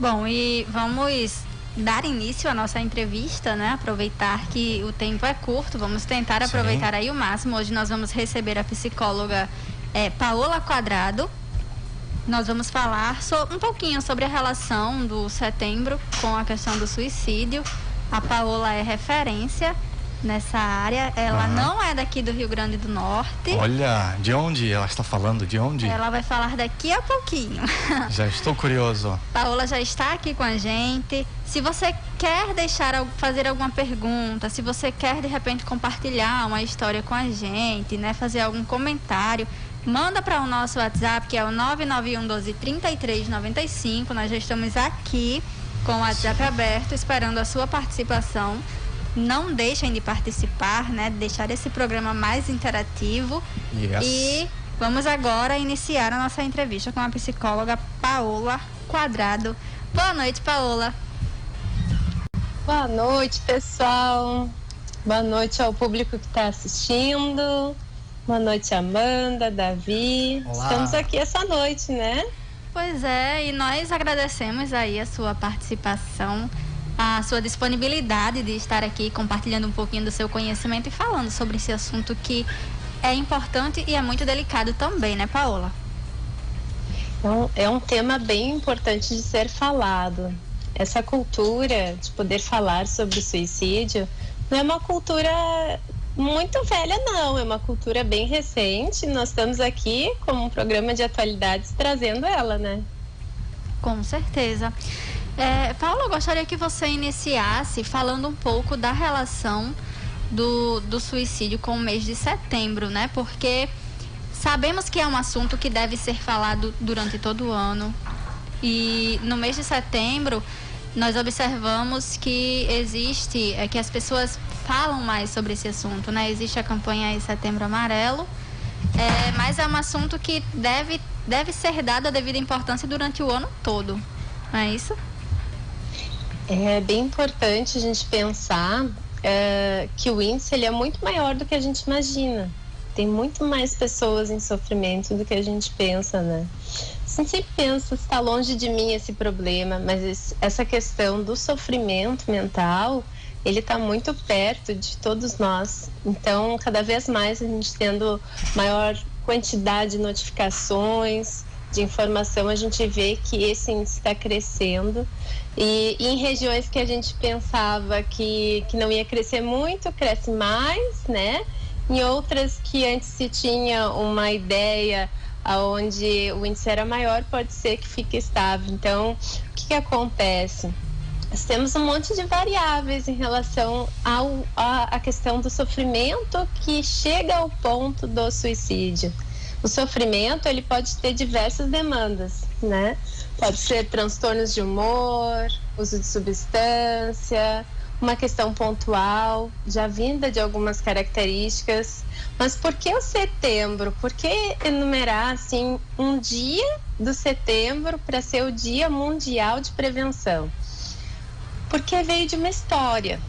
Bom, e vamos dar início à nossa entrevista, né? Aproveitar que o tempo é curto, vamos tentar aproveitar aí o máximo. Hoje nós vamos receber a psicóloga Paola Quadrado. Nós vamos falar um pouquinho sobre a relação do setembro com a questão do suicídio. A Paola é referência nessa área. Ela não é daqui do Rio Grande do Norte. Olha, de onde ela está falando? De onde? Ela vai falar daqui a pouquinho. Já estou curioso. Paola já está aqui com a gente. Se você quer fazer alguma pergunta, se você quer de repente compartilhar uma história com a gente, né, fazer algum comentário, manda para o nosso WhatsApp, que é o 991 12 33 95. Nós já estamos aqui com o WhatsApp aberto, esperando a sua participação. Não deixem de participar, né? Deixar esse programa mais interativo. Yes. E vamos agora iniciar a nossa entrevista com a psicóloga Paola Quadrado. Boa noite, Paola. Boa noite, pessoal. Boa noite ao público que está assistindo. Boa noite, Amanda, Davi. Olá. Estamos aqui essa noite, né? Pois é, e nós agradecemos aí a sua participação, a sua disponibilidade de estar aqui compartilhando um pouquinho do seu conhecimento e falando sobre esse assunto que é importante e é muito delicado também, né, Paola? Então, é um tema bem importante de ser falado. Essa cultura de poder falar sobre o suicídio não é uma cultura muito velha, não. É uma cultura bem recente. Nós estamos aqui como um programa de atualidades trazendo ela, né? Com certeza. Paola, eu gostaria que você iniciasse falando um pouco da relação do suicídio com o mês de setembro, né? Porque sabemos que é um assunto que deve ser falado durante todo o ano. E no mês de setembro, nós observamos que que as pessoas falam mais sobre esse assunto, né? Existe a campanha aí Setembro Amarelo, mas é um assunto que deve ser dado a devida importância durante o ano todo, não é isso? É bem importante a gente pensar que o índice ele é muito maior do que a gente imagina. Tem muito mais pessoas em sofrimento do que a gente pensa, né? A gente sempre pensa, está longe de mim esse problema, mas essa questão do sofrimento mental, ele está muito perto de todos nós. Então, cada vez mais a gente tendo maior quantidade de notificações, de informação, a gente vê que esse índice está crescendo. E em regiões que a gente pensava que não ia crescer muito, cresce mais, né? Em outras que antes se tinha uma ideia onde o índice era maior, pode ser que fique estável. Então, o que acontece? Nós temos um monte de variáveis em relação à questão do sofrimento que chega ao ponto do suicídio. O sofrimento, ele pode ter diversas demandas, né? Pode ser transtornos de humor, uso de substância, uma questão pontual, já vinda de algumas características. Mas por que o setembro? Por que enumerar, assim, um dia do setembro para ser o Dia Mundial de Prevenção? Porque veio de uma história.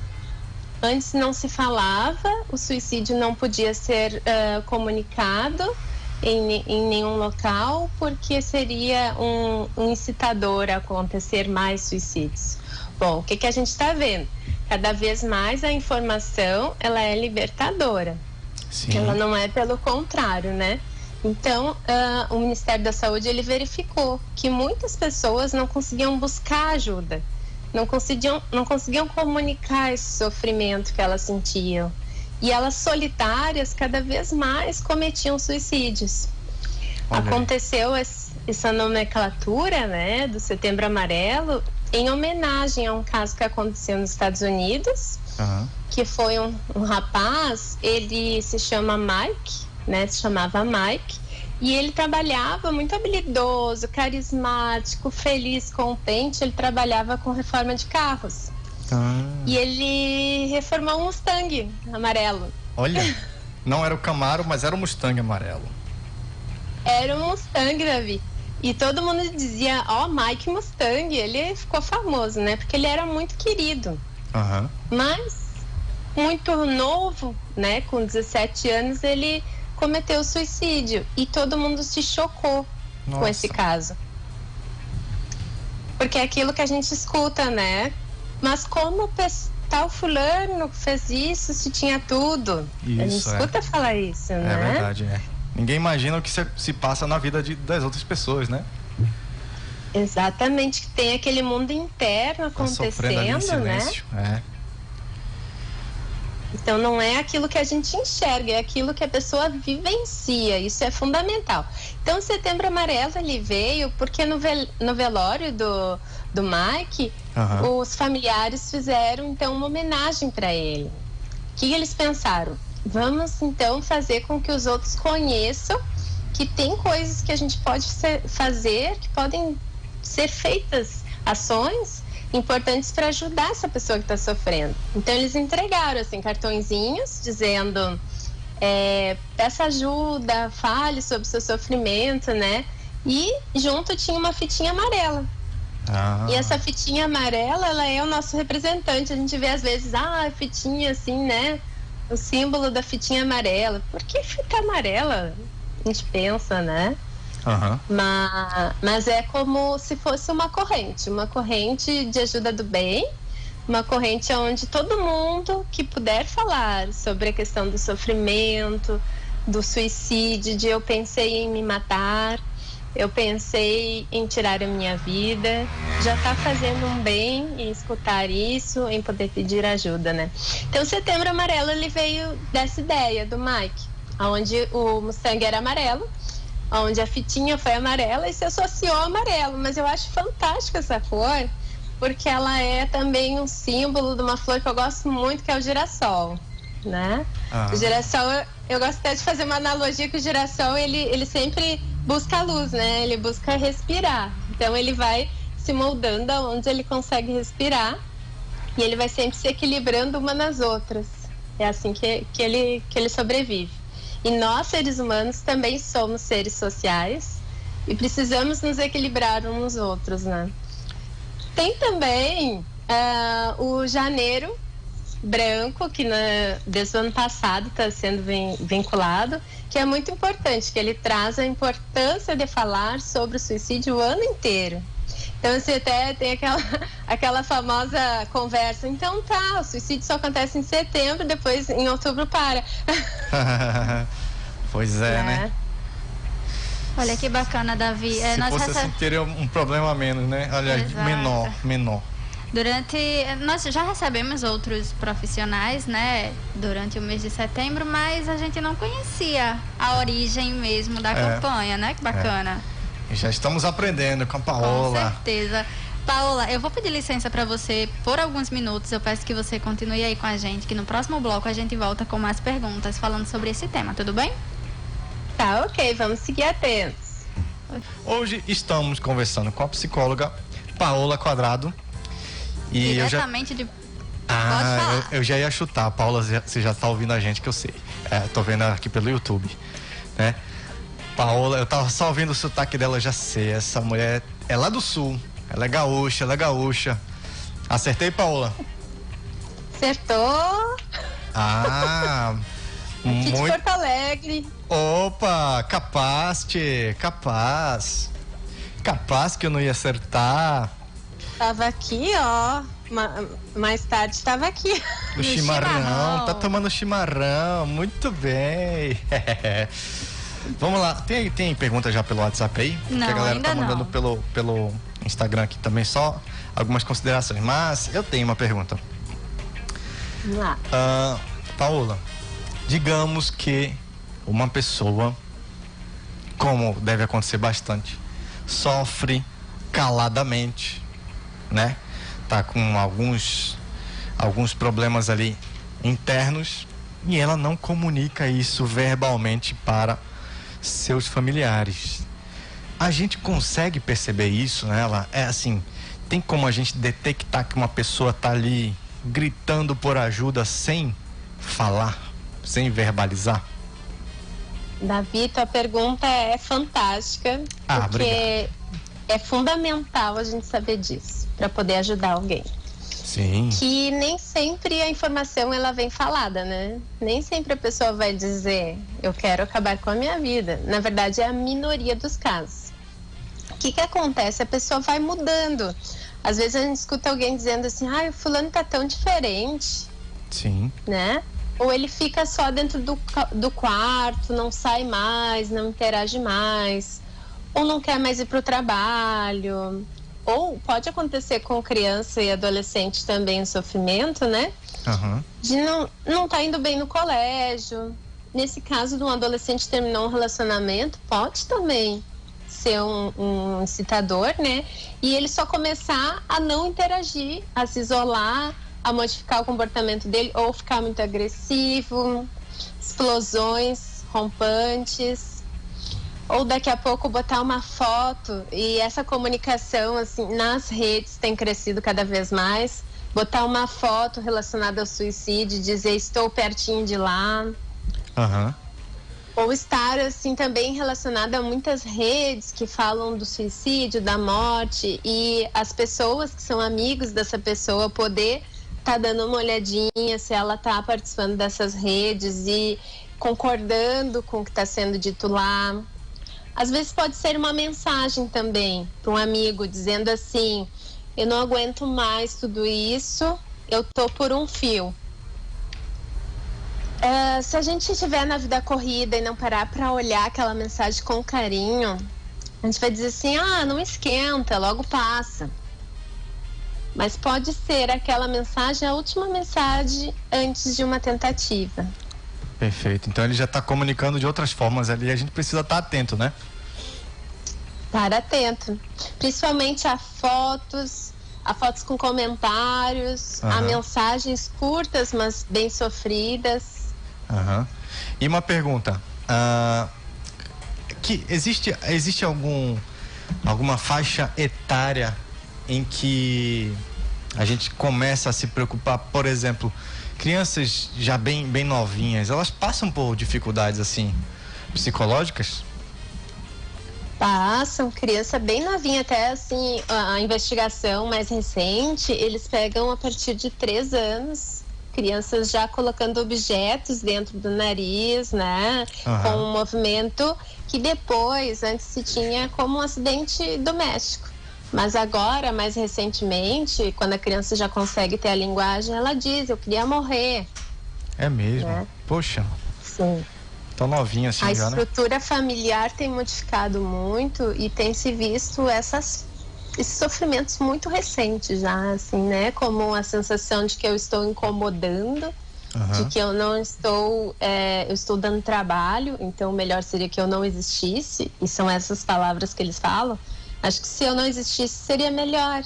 Antes não se falava, o suicídio não podia ser comunicado em nenhum local, porque seria um incitador a acontecer mais suicídios. Bom, o que a gente está vendo? Cada vez mais a informação, ela é libertadora. Sim. Ela não é pelo contrário, né? Então, o Ministério da Saúde, ele verificou que muitas pessoas não conseguiam buscar ajuda, não conseguiam comunicar esse sofrimento que elas sentiam. E elas solitárias, cada vez mais, cometiam suicídios. Olha. Aconteceu essa nomenclatura, né, do Setembro Amarelo, em homenagem a um caso que aconteceu nos Estados Unidos, que foi um rapaz, ele se chama Mike, né, se chamava Mike, e ele trabalhava muito habilidoso, carismático, feliz, contente, ele trabalhava com reforma de carros. E ele reformou um Mustang amarelo. Olha, não era o Camaro, mas era o Mustang amarelo. Era um Mustang, Davi. E todo mundo dizia, Mike Mustang, ele ficou famoso, né? Porque ele era muito querido. Mas, muito novo, né? Com 17 anos, ele cometeu suicídio. E todo mundo se chocou com esse caso. Porque é aquilo que a gente escuta, né? Mas como tal fulano fez isso, se tinha tudo? Isso, a gente escuta falar isso, né? É verdade, Ninguém imagina o que se passa na vida das outras pessoas, né? Exatamente, que tem aquele mundo interno acontecendo, ali em silêncio, né? Então não é aquilo que a gente enxerga, é aquilo que a pessoa vivencia, isso é fundamental. Então o Setembro Amarelo ele veio porque no velório do Mike, os familiares fizeram então uma homenagem para ele. O que eles pensaram? Vamos então fazer com que os outros conheçam que tem coisas que a gente pode fazer, que podem ser feitas, ações importantes para ajudar essa pessoa que está sofrendo. Então eles entregaram assim cartõezinhos dizendo peça ajuda, fale sobre o seu sofrimento, né? E junto tinha uma fitinha amarela. E essa fitinha amarela, ela é o nosso representante. A gente vê às vezes, fitinha assim, né? O símbolo da fitinha amarela. Por que fita amarela? A gente pensa, né? Mas é como se fosse uma corrente de ajuda do bem, uma corrente onde todo mundo que puder falar sobre a questão do sofrimento, do suicídio, de eu pensei em me matar, eu pensei em tirar a minha vida, já está fazendo um bem em escutar isso, em poder pedir ajuda, né? Então o Setembro Amarelo ele veio dessa ideia do Mike, onde o Mustang era amarelo, onde a fitinha foi amarela e se associou ao amarelo, mas eu acho fantástica essa cor, porque ela é também um símbolo de uma flor que eu gosto muito, que é o girassol, né? O girassol, eu gosto até de fazer uma analogia que o girassol, ele sempre busca a luz, né? Ele busca respirar, então ele vai se moldando onde ele consegue respirar e ele vai sempre se equilibrando uma nas outras, é assim que ele sobrevive. E nós, seres humanos, também somos seres sociais e precisamos nos equilibrar uns nos outros, né? Tem também o janeiro branco, que desde o ano passado está sendo vinculado, que é muito importante, que ele traz a importância de falar sobre o suicídio o ano inteiro. Então, você até tem aquela famosa conversa, então o suicídio só acontece em setembro, depois em outubro para. Pois é, né? Olha que bacana, Davi. Se fosse assim, teria um problema menos, né? Aliás, menor. Nós já recebemos outros profissionais, né, durante o mês de setembro, mas a gente não conhecia a origem mesmo da campanha, né? Que bacana. Já estamos aprendendo com a Paola. Com certeza. Paola, eu vou pedir licença para você por alguns minutos. Eu peço que você continue aí com a gente, que no próximo bloco a gente volta com mais perguntas falando sobre esse tema, tudo bem? Tá, ok, vamos seguir atentos. Hoje estamos conversando com a psicóloga Paola Quadrado. E diretamente de... Pode falar. Eu já ia chutar, Paola, você já está ouvindo a gente, que eu sei. Tô vendo aqui pelo YouTube, né? Paola, eu tava só ouvindo o sotaque dela, já sei. Essa mulher é lá do sul. Ela é gaúcha. Acertei, Paola? Acertou. Aqui de Porto Alegre. Opa, capaz que eu não ia acertar. Tava aqui, ó. Mais tarde estava aqui. No chimarrão. Tá tomando chimarrão. Muito bem. Vamos lá, tem pergunta já pelo WhatsApp aí? Não, que a galera ainda tá mandando não. pelo Instagram aqui também, só algumas considerações. Mas eu tenho uma pergunta. Vamos lá. Paola, digamos que uma pessoa, como deve acontecer bastante, sofre caladamente, né? Tá com alguns problemas ali internos e ela não comunica isso verbalmente para seus familiares. A gente consegue perceber isso, né? Tem como a gente detectar que uma pessoa tá ali gritando por ajuda sem falar, sem verbalizar? Davi, tua pergunta é fantástica, porque obrigado. É fundamental a gente saber disso, para poder ajudar alguém. Sim. Que nem sempre a informação ela vem falada, né? Nem sempre a pessoa vai dizer, eu quero acabar com a minha vida. Na verdade, é a minoria dos casos. que acontece? A pessoa vai mudando. Às vezes a gente escuta alguém dizendo assim, o fulano tá tão diferente. Sim. Né? Ou ele fica só dentro do quarto, não sai mais, não interage mais, ou não quer mais ir para o trabalho. Ou pode acontecer com criança e adolescente também o sofrimento, né? Uhum. De não tá indo bem no colégio. Nesse caso de um adolescente terminou um relacionamento, pode também ser um incitador, né? E ele só começar a não interagir, a se isolar, a modificar o comportamento dele, ou ficar muito agressivo, explosões rompantes, ou daqui a pouco botar uma foto, e essa comunicação assim nas redes tem crescido cada vez mais, botar uma foto relacionada ao suicídio, dizer estou pertinho de lá. Uhum. Ou estar assim também relacionada a muitas redes que falam do suicídio, da morte, e as pessoas que são amigos dessa pessoa poder tá dando uma olhadinha se ela tá participando dessas redes e concordando com o que está sendo dito lá. Às vezes pode ser uma mensagem também para um amigo dizendo assim: eu não aguento mais tudo isso, eu tô por um fio. Se a gente estiver na vida corrida e não parar para olhar aquela mensagem com carinho, a gente vai dizer assim: não esquenta, logo passa. Mas pode ser aquela mensagem, a última mensagem antes de uma tentativa. Perfeito. Então ele já está comunicando de outras formas ali, a gente precisa estar atento, né? Estar atento. Principalmente a fotos com comentários, a mensagens curtas, mas bem sofridas. Uhum. E uma pergunta, que existe alguma faixa etária em que a gente começa a se preocupar? Por exemplo, crianças já bem novinhas, elas passam por dificuldades assim psicológicas? Passam, criança bem novinha, até assim, a investigação mais recente, eles pegam a partir de 3 anos, crianças já colocando objetos dentro do nariz, né? Com um movimento que depois, antes se tinha como um acidente doméstico. Mas agora, mais recentemente, quando a criança já consegue ter a linguagem, ela diz: eu queria morrer. É mesmo? Poxa. Sim. Tão novinha assim já, né? A estrutura familiar tem modificado muito e tem se visto esses sofrimentos muito recentes já, assim, né? Como a sensação de que eu estou incomodando, de que eu não estou, eu estou dando trabalho, então o melhor seria que eu não existisse, e são essas palavras que eles falam. Acho que se eu não existisse seria melhor.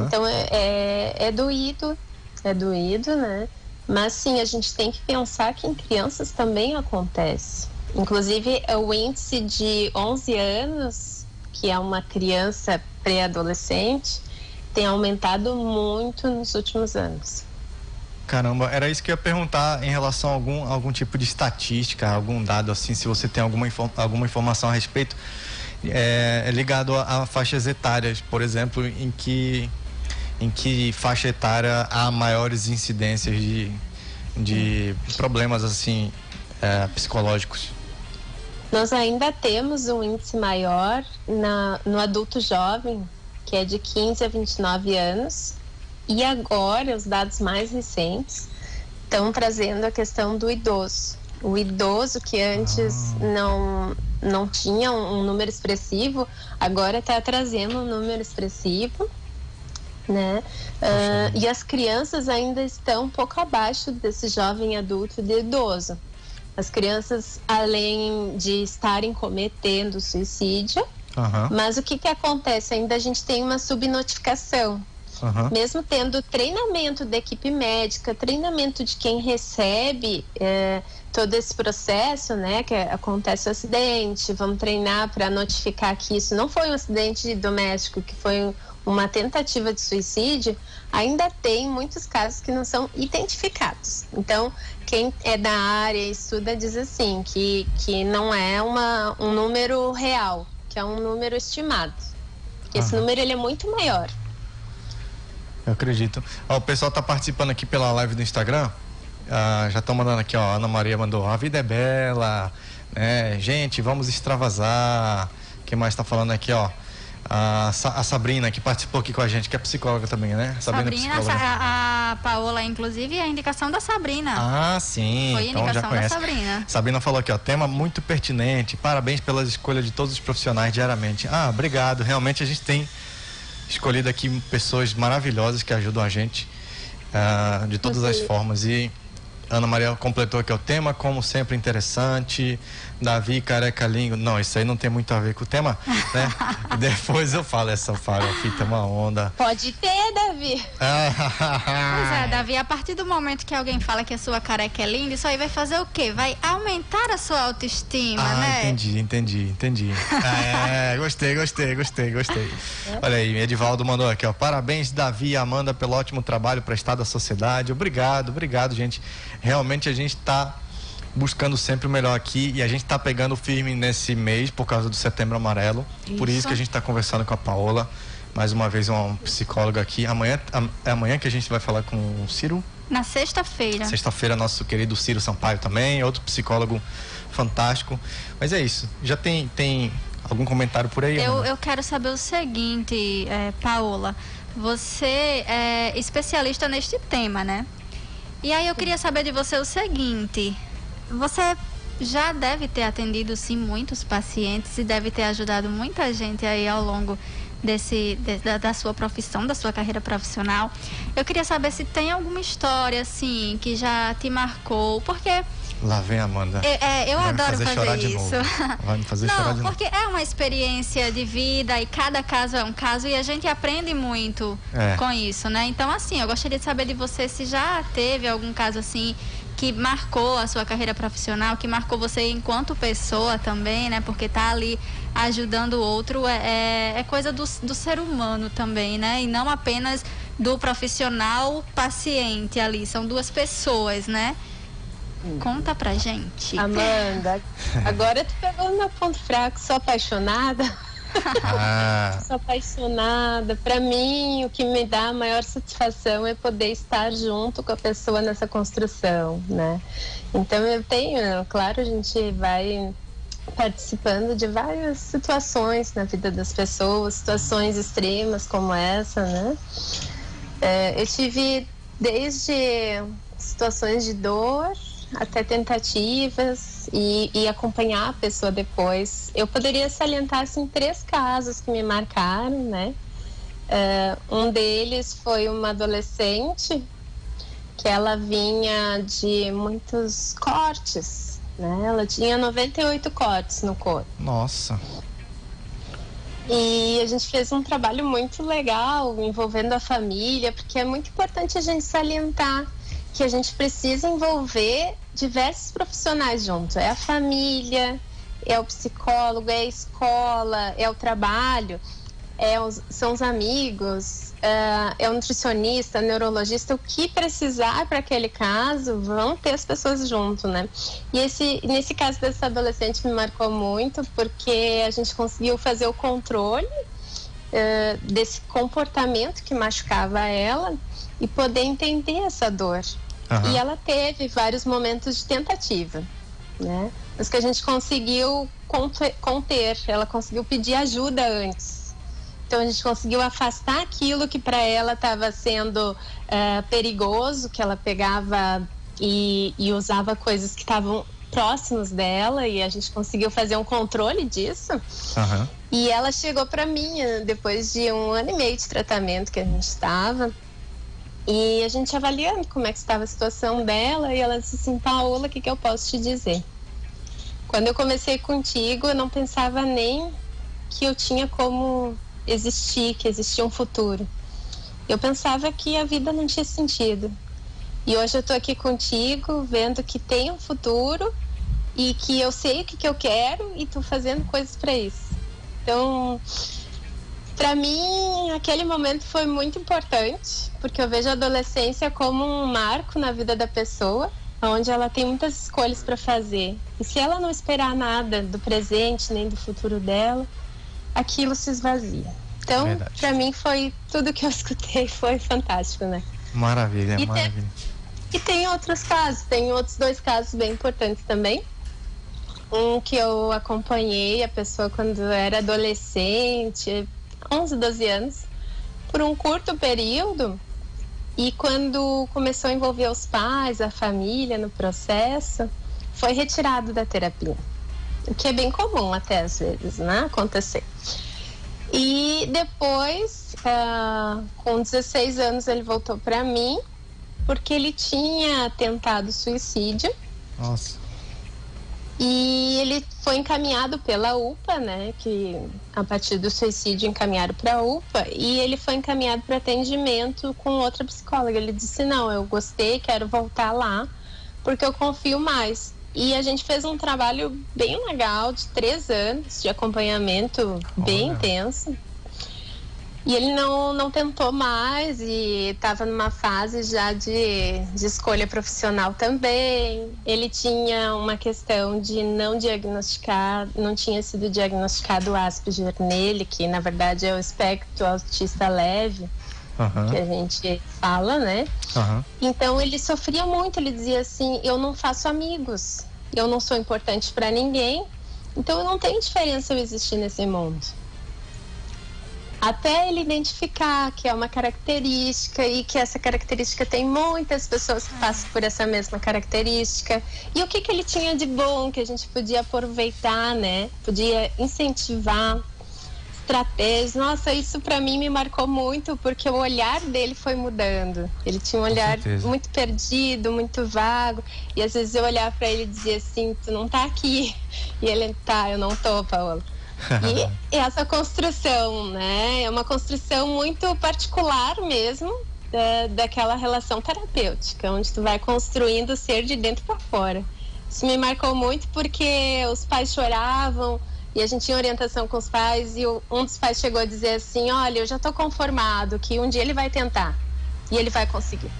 Então é doído, né? Mas sim, a gente tem que pensar que em crianças também acontece. Inclusive, o índice de 11 anos, que é uma criança pré-adolescente, tem aumentado muito nos últimos anos. Caramba, era isso que eu ia perguntar em relação a algum tipo de estatística, algum dado assim, se você tem alguma informação a respeito, ligado a faixas etárias, por exemplo, em que faixa etária há maiores incidências de problemas assim psicológicos? Nós ainda temos um índice maior no adulto jovem, que é de 15 a 29 anos, e agora os dados mais recentes estão trazendo a questão do idoso. O idoso que antes não tinha um número expressivo, agora está trazendo um número expressivo, né? E as crianças ainda estão um pouco abaixo desse jovem adulto e de idoso. As crianças, além de estarem cometendo suicídio, mas o que acontece? Ainda a gente tem uma subnotificação. Mesmo tendo treinamento da equipe médica, treinamento de quem recebe todo esse processo, né, que acontece o acidente, vamos treinar para notificar que isso não foi um acidente doméstico, que foi uma tentativa de suicídio, ainda tem muitos casos que não são identificados. Então, quem é da área e estuda diz assim, que não é um número real, que é um número estimado. Porque esse número ele é muito maior. Eu acredito. O pessoal está participando aqui pela live do Instagram. Já estão mandando aqui, a Ana Maria mandou: a vida é bela, né? Gente, vamos extravasar. Quem mais está falando aqui, ó? A Sabrina, que participou aqui com a gente, que é psicóloga também, né? Sabrina, a Paola, inclusive, é a indicação da Sabrina. Ah, sim. Foi a então indicação já conhece. da Sabrina. Sabrina falou aqui, ó, tema muito pertinente, parabéns pelas escolhas de todos os profissionais diariamente. Ah, obrigado, realmente a gente tem escolhido aqui pessoas maravilhosas que ajudam a gente de todas as formas. E Ana Maria completou aqui o tema, como sempre, interessante. Davi, careca língua. Não, isso aí não tem muito a ver com o tema, né? Depois eu falo essa fita, é uma onda. Pode ter, Davi. Pois é, Davi, a partir do momento que alguém fala que a sua careca é linda, isso aí vai fazer o quê? Vai aumentar a sua autoestima, né? Entendi. Gostei. Olha aí, Edivaldo mandou aqui, ó. Parabéns, Davi e Amanda, pelo ótimo trabalho prestado à sociedade. Obrigado, gente. Realmente a gente está buscando sempre o melhor aqui e a gente está pegando firme nesse mês por causa do Setembro Amarelo. Por isso que a gente está conversando com a Paola, mais uma vez uma psicóloga aqui. Amanhã que a gente vai falar com o Ciro. Na sexta-feira. Sexta-feira, nosso querido Ciro Sampaio também, outro psicólogo fantástico. Mas é isso. Já tem algum comentário por aí? Eu quero saber o seguinte, Paola. Você é especialista neste tema, né? E aí eu queria saber de você o seguinte: você já deve ter atendido sim muitos pacientes e deve ter ajudado muita gente aí ao longo da sua profissão, da sua carreira profissional. Eu queria saber se tem alguma história assim que já te marcou, porque lá vem a Amanda. Eu adoro fazer isso. Vai me fazer chorar de novo. Não, porque é uma experiência de vida e cada caso é um caso e a gente aprende muito com isso, né? Então, assim, eu gostaria de saber de você se já teve algum caso assim que marcou a sua carreira profissional, que marcou você enquanto pessoa também, né? Porque tá ali ajudando o outro é coisa do ser humano também, né? E não apenas do profissional paciente ali, são duas pessoas, né? Conta pra gente. Amanda, agora tu pegou no meu ponto fraco, sou apaixonada. Sou apaixonada. Pra mim, o que me dá a maior satisfação é poder estar junto com a pessoa nessa construção, né? Então eu tenho, claro, a gente vai participando de várias situações na vida das pessoas, situações extremas como essa, né? Eu tive desde situações de dor até tentativas e acompanhar a pessoa depois. Eu poderia salientar assim 3 casos que me marcaram, né? Um deles foi uma adolescente que ela vinha de muitos cortes, né? Ela tinha 98 cortes no corpo. Nossa. E a gente fez um trabalho muito legal envolvendo a família, porque é muito importante a gente salientar que a gente precisa envolver diversos profissionais junto. É a família, é o psicólogo, é a escola, é o trabalho, são os amigos, é o nutricionista, neurologista, o que precisar para aquele caso, vão ter as pessoas junto, né? E nesse caso dessa adolescente me marcou muito, porque a gente conseguiu fazer o controle desse comportamento que machucava ela e poder entender essa dor. Uhum. E ela teve vários momentos de tentativa, né? Mas que a gente conseguiu conter, ela conseguiu pedir ajuda antes. Então a gente conseguiu afastar aquilo que para ela estava sendo perigoso, que ela pegava e usava coisas que estavam próximos dela, e a gente conseguiu fazer um controle disso. Uhum. E ela chegou para mim depois de 1 ano e meio de tratamento que a gente estava. E a gente avaliando como é que estava a situação dela, e ela disse assim: Paola, o que eu posso te dizer? Quando eu comecei contigo, eu não pensava nem que eu tinha como existir, que existia um futuro. Eu pensava que a vida não tinha sentido. E hoje eu tô aqui contigo, vendo que tem um futuro e que eu sei o que eu quero e tô fazendo coisas para isso. Então, para mim, aquele momento foi muito importante, porque eu vejo a adolescência como um marco na vida da pessoa, onde ela tem muitas escolhas para fazer. E se ela não esperar nada do presente nem do futuro dela, aquilo se esvazia. Então, para mim, foi tudo que eu escutei, foi fantástico, né? Maravilha, maravilha. E tem outros casos, tem outros 2 casos bem importantes também. um que eu acompanhei a pessoa quando era adolescente, 11, 12 anos, por um curto período, e quando começou a envolver os pais, a família no processo, foi retirado da terapia, o que é bem comum até às vezes, né, acontecer. E depois, com 16 anos, ele voltou para mim, porque ele tinha tentado suicídio. Nossa. E ele foi encaminhado pela UPA, né? Que a partir do suicídio encaminharam para a UPA, e ele foi encaminhado para atendimento com outra psicóloga. Ele disse: não, eu gostei, quero voltar lá, porque eu confio mais. E a gente fez um trabalho bem legal de 3 anos de acompanhamento, bem intenso. E ele não tentou mais e estava numa fase já de escolha profissional também. Ele tinha uma questão de não diagnosticar, não tinha sido diagnosticado Asperger nele, que na verdade é o espectro autista leve, que a gente fala, né? Então ele sofria muito, ele dizia assim: eu não faço amigos, eu não sou importante para ninguém, então não tem diferença eu existir nesse mundo. Até ele identificar que é uma característica e que essa característica tem muitas pessoas que passam por essa mesma característica. E o que ele tinha de bom que a gente podia aproveitar, né? Podia incentivar estratégias. Nossa, isso para mim me marcou muito, porque o olhar dele foi mudando. Ele tinha um olhar muito perdido, muito vago. E às vezes eu olhava para ele e dizia assim: tu não tá aqui. E ele: tá, eu não tô, Paola. E essa construção, né, é uma construção muito particular mesmo daquela relação terapêutica, onde tu vai construindo o ser de dentro para fora. Isso me marcou muito, porque os pais choravam e a gente tinha orientação com os pais, e um dos pais chegou a dizer assim: olha, eu já estou conformado que um dia ele vai tentar e ele vai conseguir.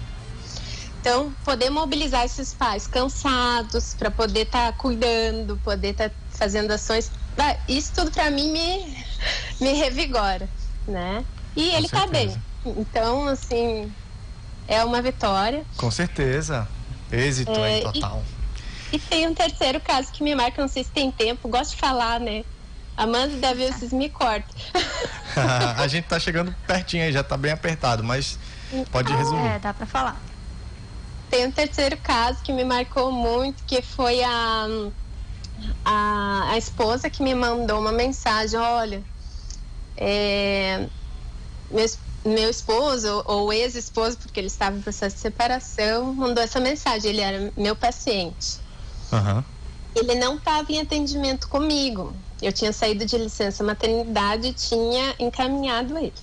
Então, poder mobilizar esses pais cansados para poder estar cuidando, poder estar fazendo ações, isso tudo para mim me revigora, né? E ele tá bem. Então, assim, é uma vitória. Com certeza. Êxito aí total. E tem um terceiro caso que me marca, não sei se tem tempo, gosto de falar, né? Amanda e Davi, vocês me cortam. A gente tá chegando pertinho aí, já tá bem apertado, mas pode resumir. Dá para falar. Tem um terceiro caso que me marcou muito, que foi a esposa que me mandou uma mensagem: olha, meu esposo, ou ex-esposo, porque ele estava em processo de separação, mandou essa mensagem. Ele era meu paciente. Ele não estava em atendimento comigo. Eu tinha saído de licença maternidade e tinha encaminhado ele.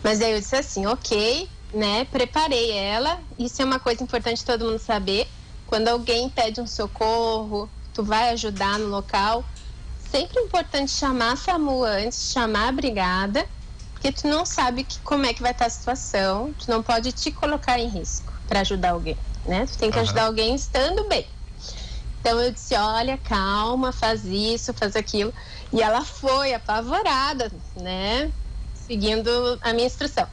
Mas aí eu disse assim: ok, né, preparei ela. Isso é uma coisa importante todo mundo saber. Quando alguém pede um socorro, tu vai ajudar no local, sempre é importante chamar a SAMU antes, chamar a brigada, porque tu não sabe como é que vai estar a situação, tu não pode te colocar em risco para ajudar alguém, né? Tu tem que ajudar alguém estando bem. Então eu disse: olha, calma, faz isso, faz aquilo. E ela foi apavorada, né? Seguindo a minha instrução.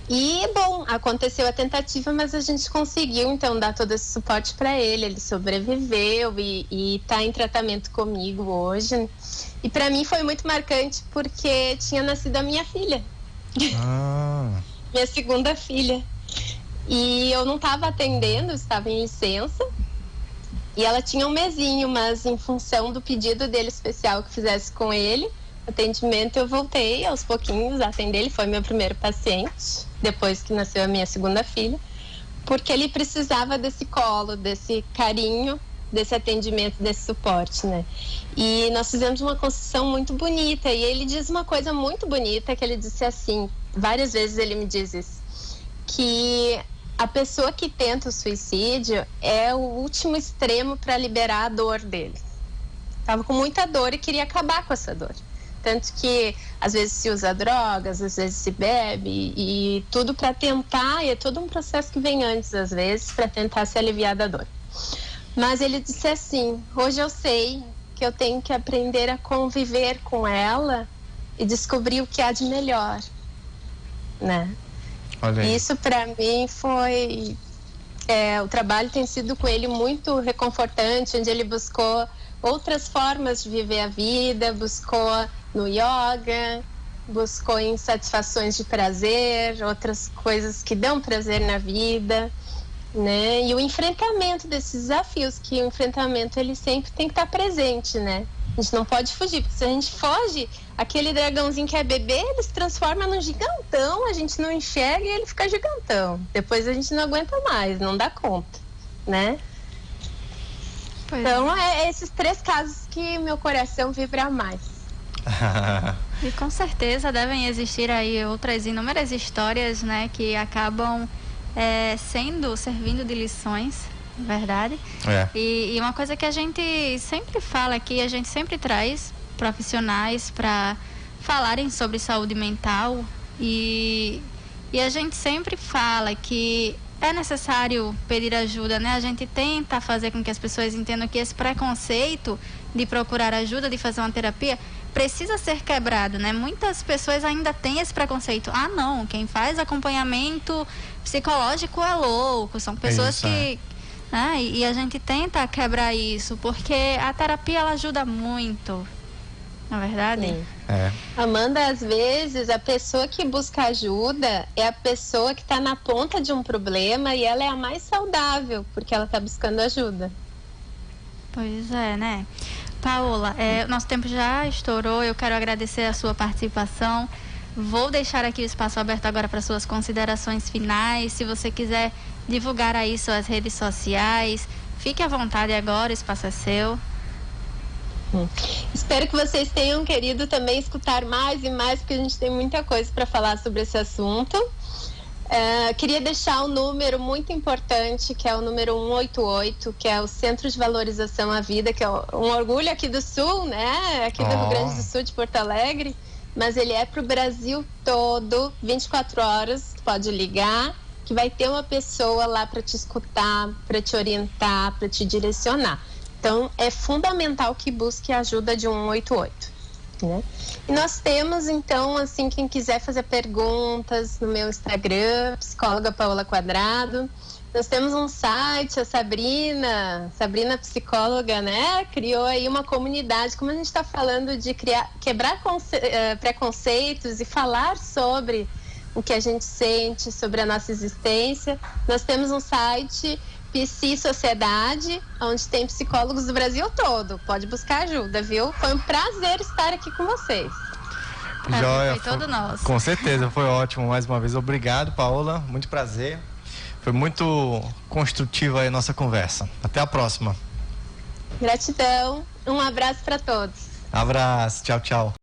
E, bom, aconteceu a tentativa, mas a gente conseguiu, então, dar todo esse suporte para ele. Ele sobreviveu e está em tratamento comigo hoje. E para mim foi muito marcante, porque tinha nascido a minha filha. Minha segunda filha. E eu não estava atendendo, estava em licença. E ela tinha um mesinho, mas em função do pedido dele especial que fizesse com ele, atendimento, eu voltei aos pouquinhos a atender. Ele foi meu primeiro paciente, depois que nasceu a minha segunda filha, porque ele precisava desse colo, desse carinho, desse atendimento, desse suporte, né? E nós fizemos uma construção muito bonita, e ele diz uma coisa muito bonita, que ele disse assim, várias vezes ele me diz isso, que a pessoa que tenta o suicídio é o último extremo para liberar a dor dele. Estava com muita dor e queria acabar com essa dor. Tanto que às vezes se usa drogas, às vezes se bebe, e tudo para tentar, e é todo um processo que vem antes, às vezes, para tentar se aliviar da dor. Mas ele disse assim: hoje eu sei que eu tenho que aprender a conviver com ela e descobrir o que há de melhor, né? Olha aí. Isso para mim foi o trabalho tem sido com ele muito reconfortante, onde ele buscou outras formas de viver a vida, buscou no yoga, buscou em satisfações de prazer, outras coisas que dão prazer na vida, né? E o enfrentamento desses desafios, que o enfrentamento ele sempre tem que estar presente, né? A gente não pode fugir, porque se a gente foge, aquele dragãozinho que é bebê, ele se transforma num gigantão, a gente não enxerga e ele fica gigantão. Depois a gente não aguenta mais, não dá conta, né? Então, é esses 3 casos que meu coração vibra mais. E com certeza devem existir aí outras inúmeras histórias, né, que acabam servindo de lições, verdade? E uma coisa que a gente sempre fala aqui, a gente sempre traz profissionais para falarem sobre saúde mental e a gente sempre fala que é necessário pedir ajuda, né? A gente tenta fazer com que as pessoas entendam que esse preconceito de procurar ajuda, de fazer uma terapia, precisa ser quebrado, né? Muitas pessoas ainda têm esse preconceito. Ah, não, quem faz acompanhamento psicológico é louco. São pessoas que... Né? E a gente tenta quebrar isso, porque a terapia, ela ajuda muito. Não é verdade? Sim. Amanda, às vezes a pessoa que busca ajuda é a pessoa que está na ponta de um problema e ela é a mais saudável, porque ela está buscando ajuda. Pois é, né? Paola, nosso tempo já estourou, eu quero agradecer a sua participação. Vou deixar aqui o espaço aberto agora para suas considerações finais. Se você quiser divulgar aí suas redes sociais, fique à vontade agora, o espaço é seu. Espero que vocês tenham querido também escutar mais e mais, porque a gente tem muita coisa para falar sobre esse assunto. Queria deixar um número muito importante, que é o número 188, que é o Centro de Valorização à Vida, que é um orgulho aqui do Sul, né? Aqui do Rio Grande do Sul, de Porto Alegre, mas ele é para o Brasil todo, 24 horas, pode ligar, que vai ter uma pessoa lá para te escutar, para te orientar, para te direcionar. Então, é fundamental que busque a ajuda de 188. Né? E nós temos, então, assim, quem quiser fazer perguntas no meu Instagram, psicóloga Paola Quadrado. Nós temos um site, a Sabrina psicóloga, né? Criou aí uma comunidade, como a gente está falando de quebrar preconceitos e falar sobre o que a gente sente, sobre a nossa existência. Nós temos um site, Psi Sociedade, onde tem psicólogos do Brasil todo. Pode buscar ajuda, viu? Foi um prazer estar aqui com vocês. Joia, foi todo nosso. Com certeza, foi ótimo. Mais uma vez, obrigado, Paola. Muito prazer. Foi muito construtiva aí a nossa conversa. Até a próxima. Gratidão. Um abraço para todos. Abraço. Tchau, tchau.